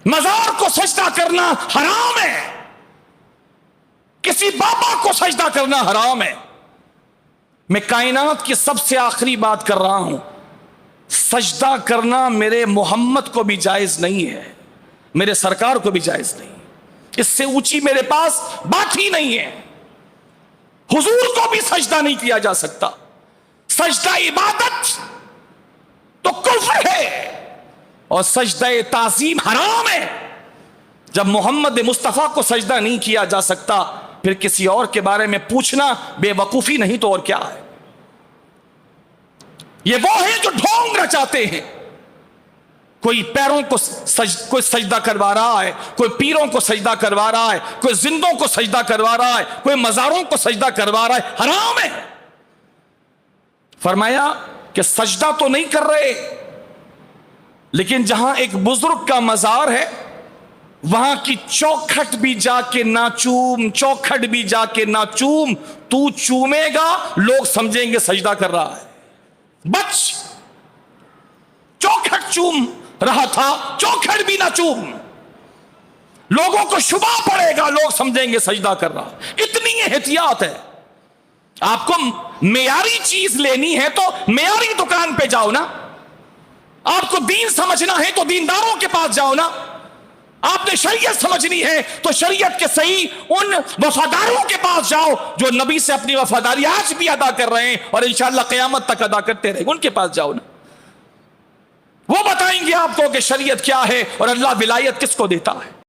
مزار کو سجدہ کرنا حرام ہے، کسی بابا کو سجدہ کرنا حرام ہے۔ میں کائنات کی سب سے آخری بات کر رہا ہوں، سجدہ کرنا میرے محمد کو بھی جائز نہیں ہے، میرے سرکار کو بھی جائز نہیں، اس سے اونچی میرے پاس بات ہی نہیں ہے۔ حضور کو بھی سجدہ نہیں کیا جا سکتا۔ سجدہ عبادت تو کفر ہے اور سجدہ تعظیم حرام ہے۔ جب محمد مصطفیٰ کو سجدہ نہیں کیا جا سکتا، پھر کسی اور کے بارے میں پوچھنا بے وقوفی نہیں تو اور کیا ہے؟ یہ وہ ہیں جو ڈھونگ رچاتے ہیں، کوئی پیروں کو کوئی سجدہ کروا رہا ہے، کوئی پیروں کو سجدہ کروا رہا ہے، کوئی زندوں کو سجدہ کروا رہا ہے، کوئی مزاروں کو سجدہ کروا رہا ہے، حرام ہے۔ فرمایا کہ سجدہ تو نہیں کر رہے، لیکن جہاں ایک بزرگ کا مزار ہے وہاں کی چوکھٹ بھی جا کے نہ چوم، چوکھٹ بھی جا کے نہ چوم، تو چومے گا لوگ سمجھیں گے سجدہ کر رہا ہے۔ بچ، چوکھٹ چوم رہا تھا، چوکھٹ بھی نہ چوم، لوگوں کو شبہ پڑے گا، لوگ سمجھیں گے سجدہ کر رہا۔ اتنی احتیاط ہے۔ آپ کو معیاری چیز لینی ہے تو معیاری دکان پہ جاؤ نا، آپ کو دین سمجھنا ہے تو دینداروں کے پاس جاؤ نا، آپ نے شریعت سمجھنی ہے تو شریعت کے صحیح ان وفاداروں کے پاس جاؤ جو نبی سے اپنی وفاداری آج بھی ادا کر رہے ہیں اور انشاءاللہ قیامت تک ادا کرتے رہیں گے، ان کے پاس جاؤ نا، وہ بتائیں گے آپ کو کہ شریعت کیا ہے اور اللہ ولایت کس کو دیتا ہے۔